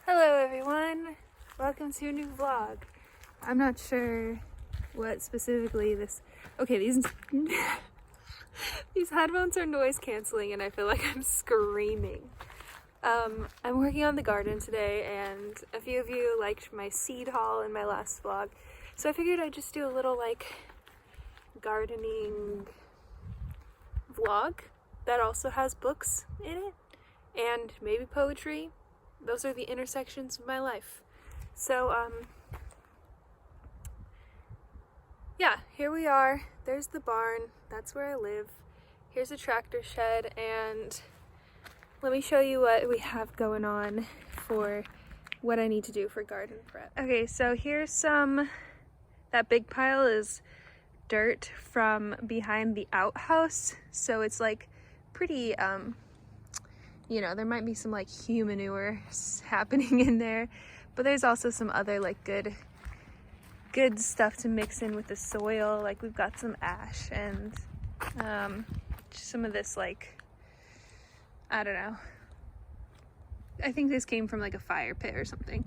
Hello everyone, welcome to a new vlog. I'm not sure what specifically these these headphones are noise canceling and I feel like I'm screaming. I'm working on the garden today and a few of you liked my seed haul in my last vlog, so I figured I'd just do a little gardening vlog that also has books in it and maybe poetry. Those are the intersections of my life. So, yeah, here we are. There's the barn. That's where I live. Here's a tractor shed, and let me show you what we have going on for what I need to do for garden prep. Okay, so here's that big pile is dirt from behind the outhouse. So it's like pretty, you know, there might be some human manure happening in there, but there's also some other good stuff to mix in with the soil. Like we've got some ash and just some of this I don't know. I think this came from a fire pit or something.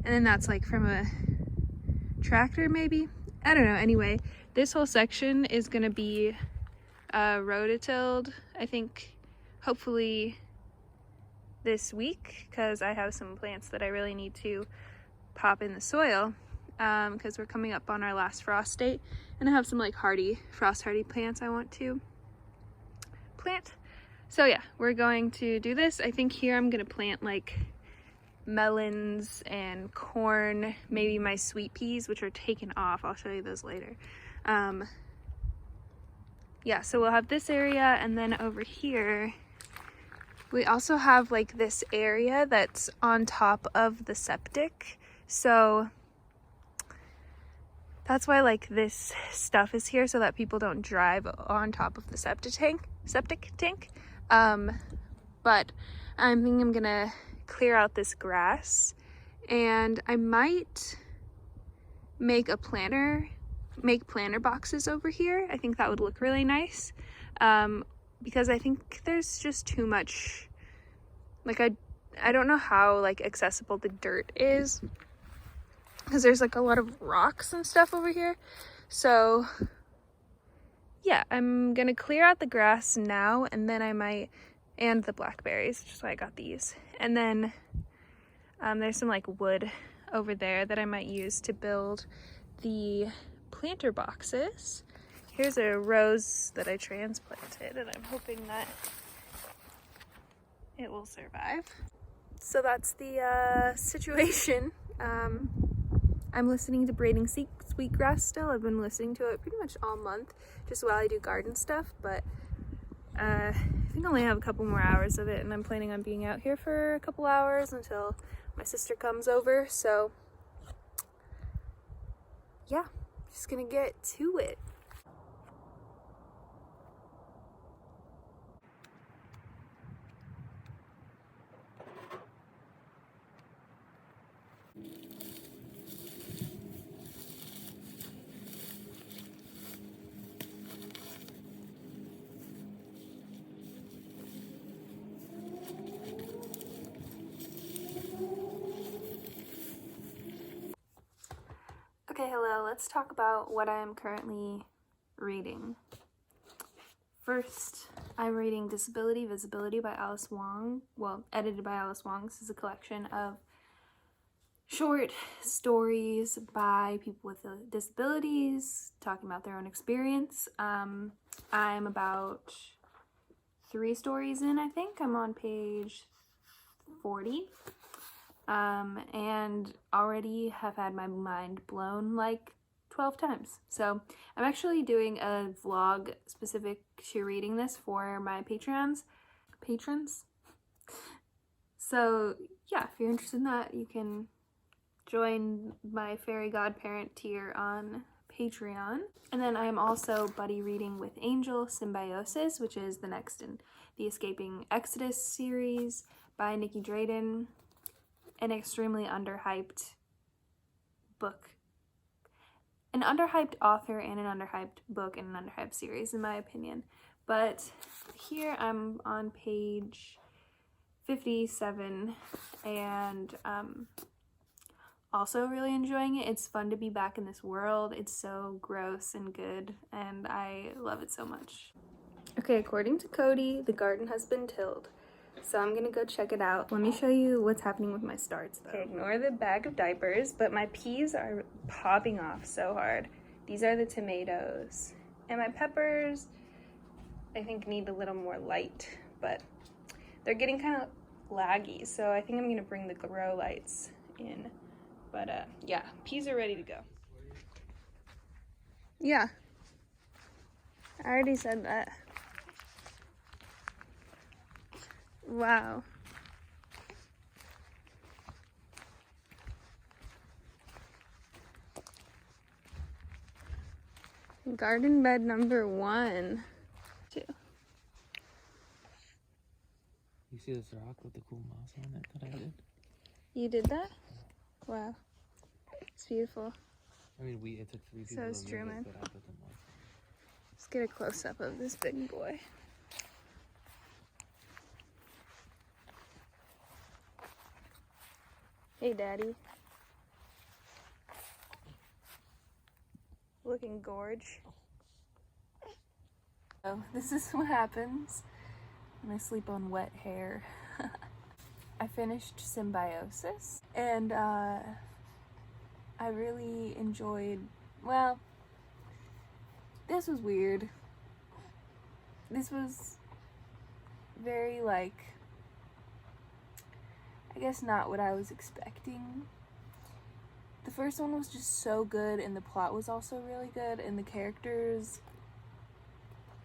And then that's from a tractor maybe? I don't know. Anyway, this whole section is gonna be rototilled, I think, hopefully this week, because I have some plants that I really need to pop in the soil because we're coming up on our last frost date, and I have some frost hardy plants I want to plant. So yeah, we're going to do this. I think here I'm gonna plant melons and corn, maybe my sweet peas, which are taken off. I'll show you those later. Yeah, so we'll have this area, and then over here we also have this area that's on top of the septic. So that's why this stuff is here, so that people don't drive on top of the septic tank. But I think I'm gonna clear out this grass, and I might make planter boxes over here. I think that would look really nice. Because I think there's just too much, I don't know how accessible the dirt is, because there's a lot of rocks and stuff over here. So yeah, I'm gonna clear out the grass now, and then and the blackberries, just why I got these. And then there's some wood over there that I might use to build the planter boxes. Here's a rose that I transplanted, and I'm hoping that it will survive. So that's the situation. I'm listening to Braiding Sweetgrass still. I've been listening to it pretty much all month, just while I do garden stuff, but I think I only have a couple more hours of it, and I'm planning on being out here for a couple hours until my sister comes over. So yeah, just gonna get to it. Okay, hello, let's talk about what I am currently reading. First, I'm reading Disability, Visibility by Alice Wong. Well, edited by Alice Wong. This is a collection of short stories by people with disabilities, talking about their own experience. I'm about 3 stories in, I think. I'm on page 40. And already have had my mind blown 12 times. So I'm actually doing a vlog specific to reading this for my patrons. So yeah, if you're interested in that, you can join my fairy godparent tier on Patreon. And then I am also buddy reading with Angel Symbiosis, which is the next in the Escaping Exodus series by Nikki Drayden. An extremely underhyped book. An underhyped author and an underhyped book and an underhyped series, in my opinion. But here I'm on page 57 and also really enjoying it. It's fun to be back in this world. It's so gross and good, and I love it so much. Okay, according to Cody, the garden has been tilled. So I'm gonna go check it out. Let me show you what's happening with my starts though. Okay, ignore the bag of diapers, but my peas are popping off so hard. These are the tomatoes. And my peppers, I think, need a little more light, but they're getting kind of laggy, so I think I'm gonna bring the grow lights in. But yeah, peas are ready to go. Yeah, I already said that. Wow. Garden bed number 1. 2. You see this rock with the cool moss on it that I did? You did that? Wow. It's beautiful. I mean, it took 3 people So to move Truman. it, but I put them on. Let's get a close-up of this big boy. Hey, Daddy. Looking gorge. So this is what happens when I sleep on wet hair. I finished Symbiosis, and I really enjoyed, well, this was weird. This was very, like, I guess not what I was expecting. The first one was just so good, and the plot was also really good, and the characters,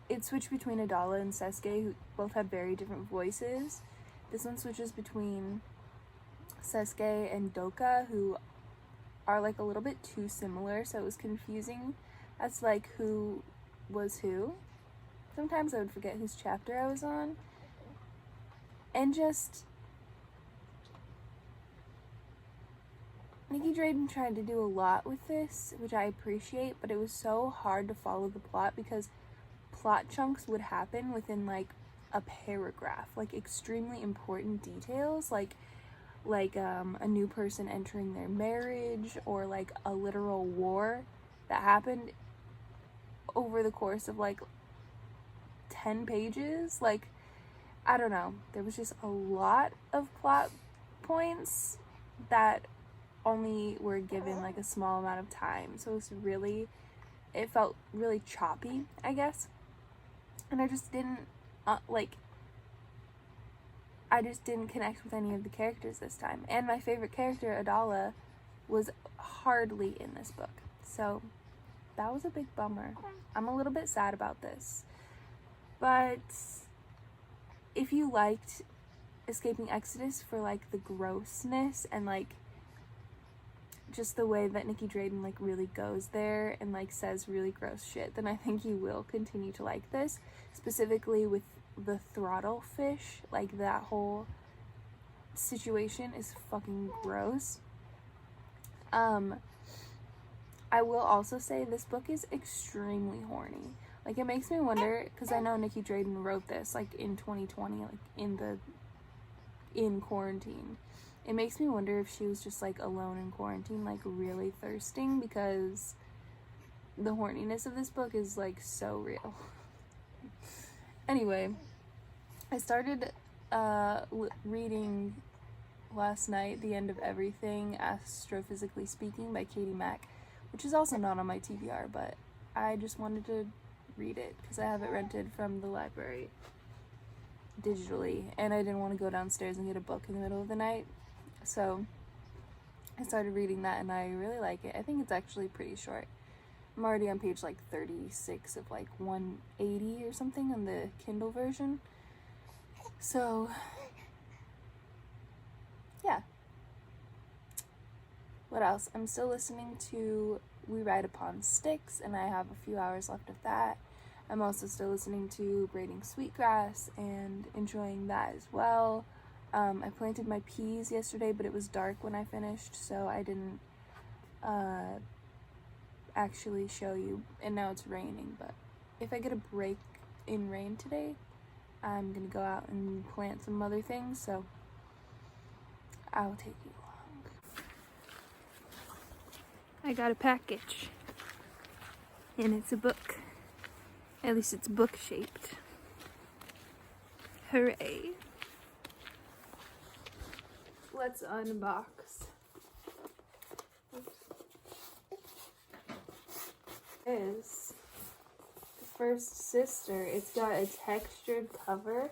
it switched between Adala and Sesuke, who both had very different voices. This one switches between Sesuke and Doka, who are like a little bit too similar, so it was confusing as to like who was who. Sometimes I would forget whose chapter I was on. And just Nikki Drayden tried to do a lot with this, which I appreciate, but it was so hard to follow the plot because plot chunks would happen within like a paragraph, like extremely important details, like a new person entering their marriage, or like a literal war that happened over the course of like 10 pages. Like, I don't know, there was just a lot of plot points that only were given like a small amount of time, so it felt really choppy, I guess. And I just didn't I just didn't connect with any of the characters this time. And my favorite character, Adala, was hardly in this book. So that was a big bummer. I'm a little bit sad about this. But if you liked Escaping Exodus for like the grossness and like just the way that Nikki Drayden like really goes there and like says really gross shit, then I think you will continue to like this, specifically with the throttle fish. Like, that whole situation is fucking gross. I will also say this book is extremely horny. Like, it makes me wonder, because I know Nikki Drayden wrote this like in 2020, like in quarantine. It makes me wonder if she was just like alone in quarantine, like really thirsting, because the horniness of this book is like so real. Anyway, I started reading last night The End of Everything, Astrophysically Speaking by Katie Mack, which is also not on my TBR, but I just wanted to read it because I have it rented from the library digitally, and I didn't want to go downstairs and get a book in the middle of the night. So I started reading that, and I really like it. I think it's actually pretty short. I'm already on page like 36 of like 180 or something on the Kindle version. So yeah. What else? I'm still listening to We Ride Upon Sticks, and I have a few hours left of that. I'm also still listening to Braiding Sweetgrass and enjoying that as well. I planted my peas yesterday, but it was dark when I finished, so I didn't actually show you, and now it's raining. But if I get a break in rain today, I'm gonna go out and plant some other things, so I will take you along. I got a package. And it's a book. At least it's book shaped. Hooray. Let's unbox. Is the First Sister. It's got a textured cover.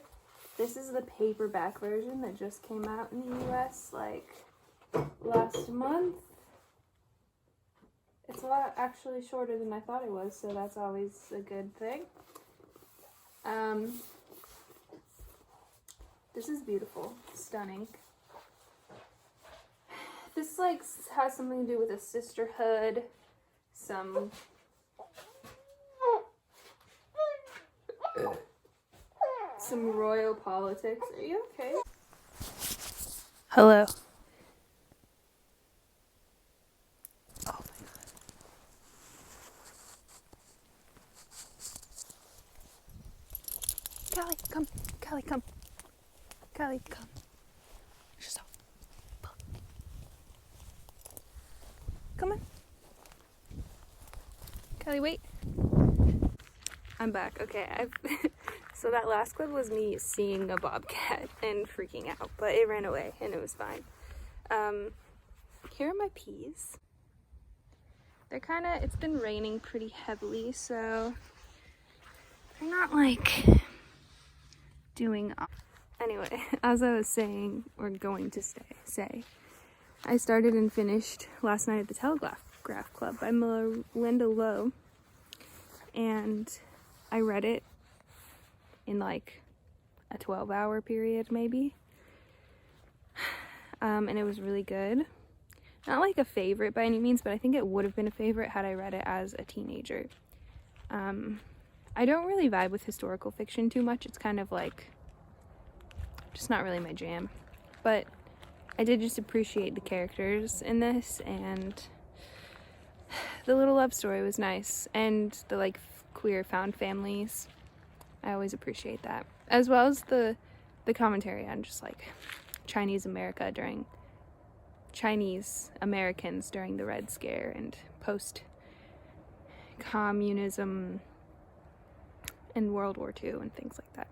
This is the paperback version that just came out in the US like last month. It's a lot actually shorter than I thought it was, so that's always a good thing. This is beautiful, stunning. This like has something to do with a sisterhood, some royal politics. Are you okay? Hello. Oh my god. Callie, come. Callie, come. Callie, come. Yourself. Come on. Callie, wait. I'm back. Okay, so that last clip was me seeing a bobcat and freaking out, but it ran away and it was fine. Here are my peas. They're it's been raining pretty heavily, so they're not like doing. Anyway, as I was saying, or going to say, I started and finished last night at the Telegraph Club by Melinda Lowe, and I read it in like a 12-hour period maybe, and it was really good. Not like a favorite by any means, but I think it would have been a favorite had I read it as a teenager. I don't really vibe with historical fiction too much. It's kind of like just not really my jam, but I did just appreciate the characters in this, and the little love story was nice, and the like queer found families. I always appreciate that, as well as the commentary on just like Chinese Americans during the Red Scare and post-communism and World War II and things like that.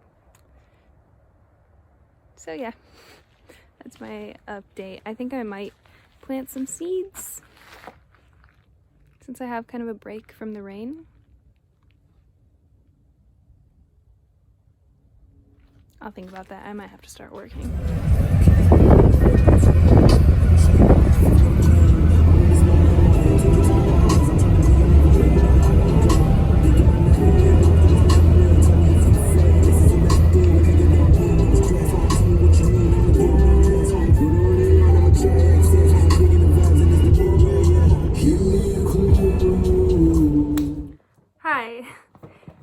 So yeah, that's my update. I think I might plant some seeds since I have kind of a break from the rain. I'll think about that. I might have to start working. Hi.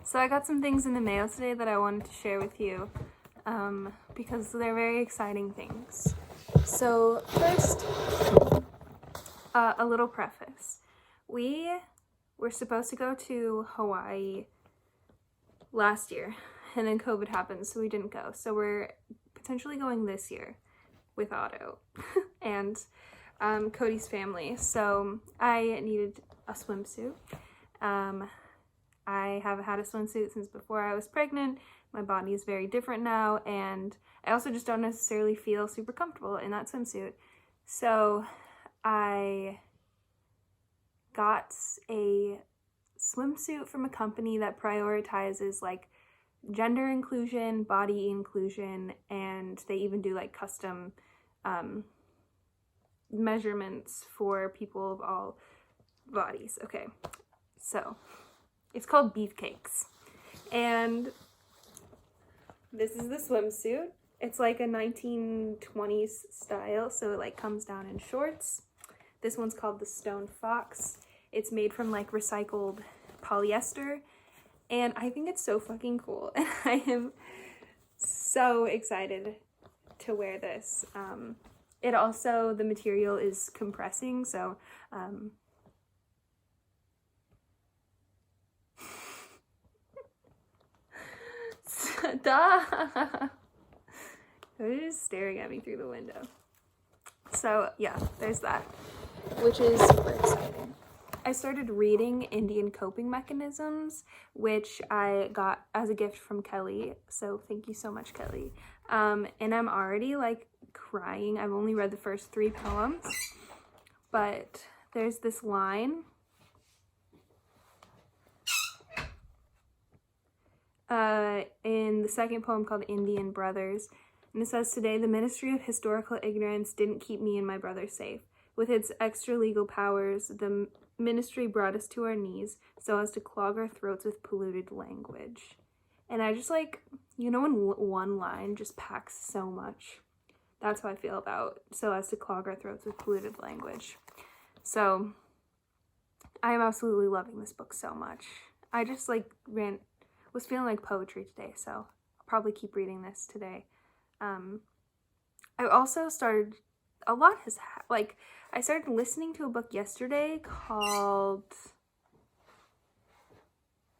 So I got some things in the mail today that I wanted to share with you. Because they're very exciting things. So first, a little preface. We were supposed to go to Hawaii last year, and then COVID happened, so we didn't go. So we're potentially going this year with Otto and Cody's family. So I needed a swimsuit. I have had a swimsuit since before I was pregnant. My body is very different now, and I also just don't necessarily feel super comfortable in that swimsuit. So I got a swimsuit from a company that prioritizes like gender inclusion, body inclusion, and they even do like custom measurements for people of all bodies. Okay, so it's called Beefcakes, and this is the swimsuit. It's like a 1920s style, so it like comes down in shorts. This one's called the Stone Fox. It's made from like recycled polyester, and I think it's so fucking cool. And I am so excited to wear this. It also, the material is compressing, so stop! They're just staring at me through the window. So yeah, there's that, which is super exciting. I started reading Indian Coping Mechanisms, which I got as a gift from Kelly. So thank you so much, Kelly. And I'm already like crying. I've only read the first 3 poems, but there's this line. In the second poem called Indian Brothers. And it says, today the Ministry of Historical Ignorance didn't keep me and my brother safe. With its extra legal powers, the ministry brought us to our knees so as to clog our throats with polluted language. And I just like, you know, when one line just packs so much. That's how I feel about so as to clog our throats with polluted language. So I am absolutely loving this book so much. I just like was feeling like poetry today, so I'll probably keep reading this today. I also started, I started listening to a book yesterday called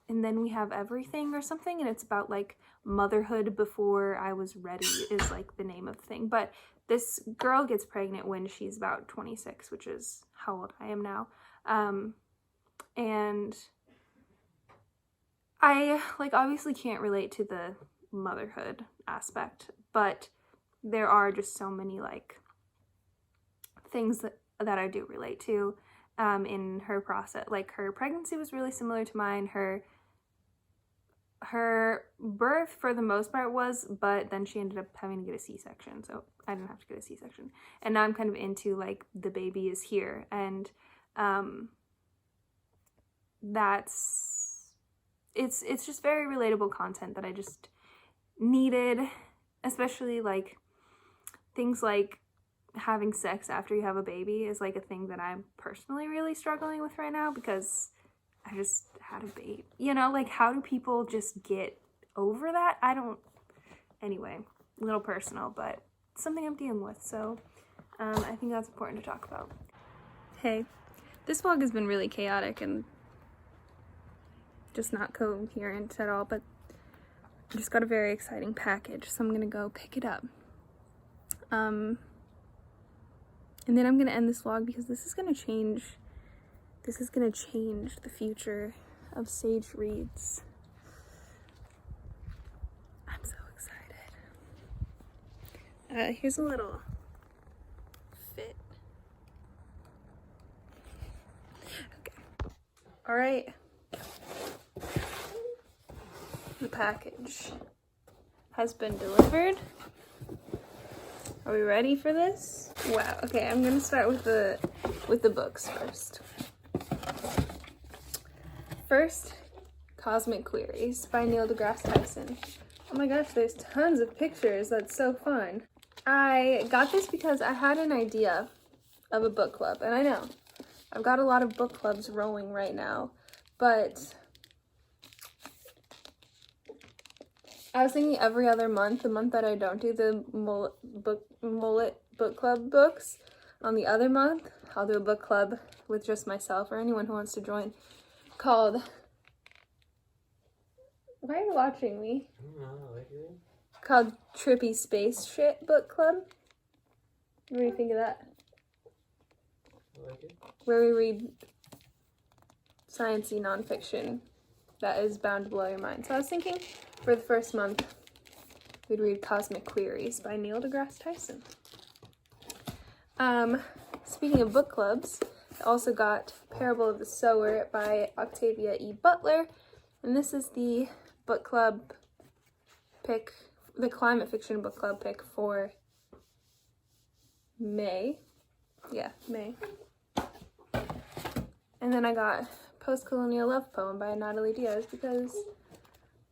And Then We Have Everything or something, and it's about like motherhood before I was ready is like the name of the thing. But this girl gets pregnant when she's about 26, which is how old I am now. And I like obviously can't relate to the motherhood aspect, but there are just so many like things that I do relate to in her process. Like her pregnancy was really similar to mine. Her birth for the most part was, but then she ended up having to get a C-section, so I didn't have to get a C-section. And now I'm kind of into like the baby is here, and it's just very relatable content that I just needed, especially like things like having sex after you have a baby is like a thing that I'm personally really struggling with right now because I just had a baby. You know, like how do people just get over that? Anyway, a little personal, but something I'm dealing with, so I think that's important to talk about. Hey, this vlog has been really chaotic and just not coherent at all, but I just got a very exciting package, so I'm gonna go pick it up. And then I'm gonna end this vlog because this is gonna change the future of Sage Reads. I'm so excited. Here's a little fit. Okay. All right. The package has been delivered. Are we ready for this? Wow. Okay, I'm gonna start with the books first. First, Cosmic Queries by Neil deGrasse Tyson. Oh my gosh, there's tons of pictures. That's so fun. I got this because I had an idea of a book club, and I know I've got a lot of book clubs rolling right now, but I was thinking every other month, the month that I don't do the Mullet Book Club books, on the other month, I'll do a book club with just myself or anyone who wants to join called... Why are you watching me? I don't know, like it. Called Trippy Space Shit Book Club. What do you think of that? I like it. Where we read sciencey nonfiction that is bound to blow your mind. So I was thinking for the first month, we'd read Cosmic Queries by Neil deGrasse Tyson. Speaking of book clubs, I also got Parable of the Sower by Octavia E. Butler, and this is the book club pick, the climate fiction book club pick for May. Yeah, May. And then I got Post-Colonial Love Poem by Natalie Diaz because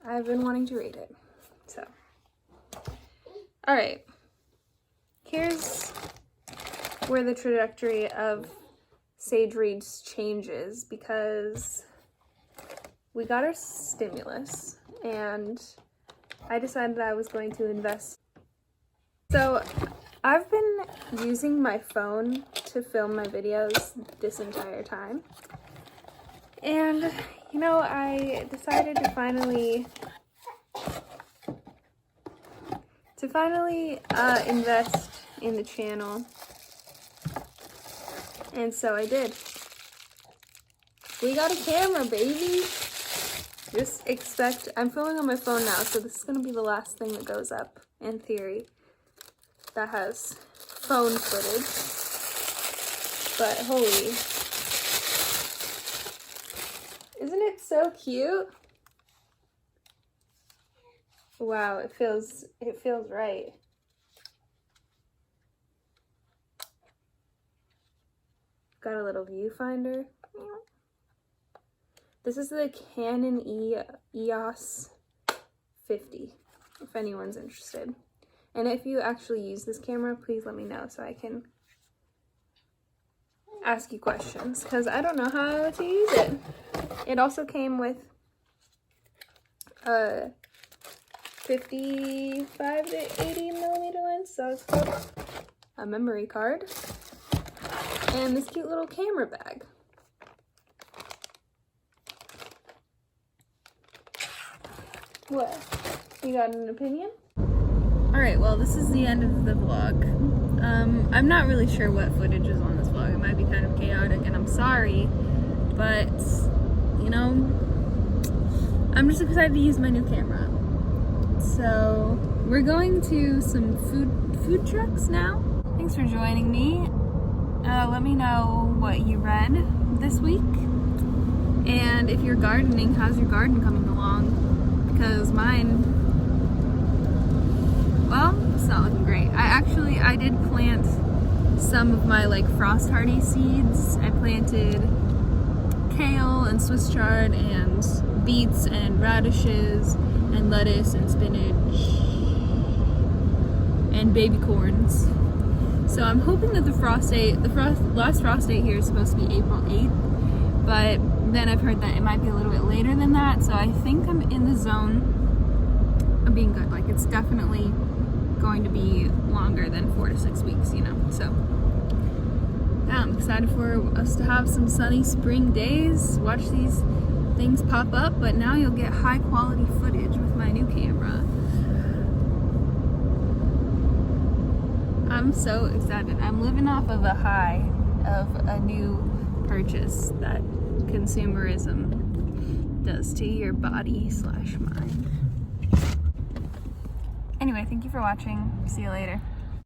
I've been wanting to read it. So, all right. Here's where the trajectory of Sage Reads changes because we got our stimulus and I decided I was going to invest. So I've been using my phone to film my videos this entire time. And, you know, I decided to finally invest in the channel And so I did. We got a camera, baby. Just expect, I'm filming on my phone now, so this is gonna be the last thing that goes up, in theory, that has phone footage. But holy, isn't it so cute? Wow, it feels right. Got a little viewfinder. This is the Canon EOS 50, if anyone's interested. And if you actually use this camera, please let me know so I can ask you questions, because I don't know how to use it. It also came with a 55 to 80 millimeter lens, so it's called a memory card, and this cute little camera bag. What? You got an opinion? Alright, well, this is the end of the vlog. I'm not really sure what footage is on this vlog. It might be kind of chaotic, and I'm sorry, but, you know, I'm just excited to use my new camera. So, we're going to some food trucks now. Thanks for joining me. Let me know what you read this week. And if you're gardening, how's your garden coming along? Because mine, well, it's not looking great. I did plant some of my like frost hardy seeds. I planted kale and Swiss chard and beets and radishes and lettuce and spinach and baby corns. So I'm hoping that the last frost date here is supposed to be April 8th, but then I've heard that it might be a little bit later than that, so I think I'm in the zone of being good. Like, it's definitely going to be longer than 4 to 6 weeks, you know, so yeah, I'm excited for us to have some sunny spring days, watch these things pop up, but now you'll get high quality footage with my new camera. I'm so excited. I'm living off of a high of a new purchase that consumerism does to your body/mind. Anyway, thank you for watching. See you later.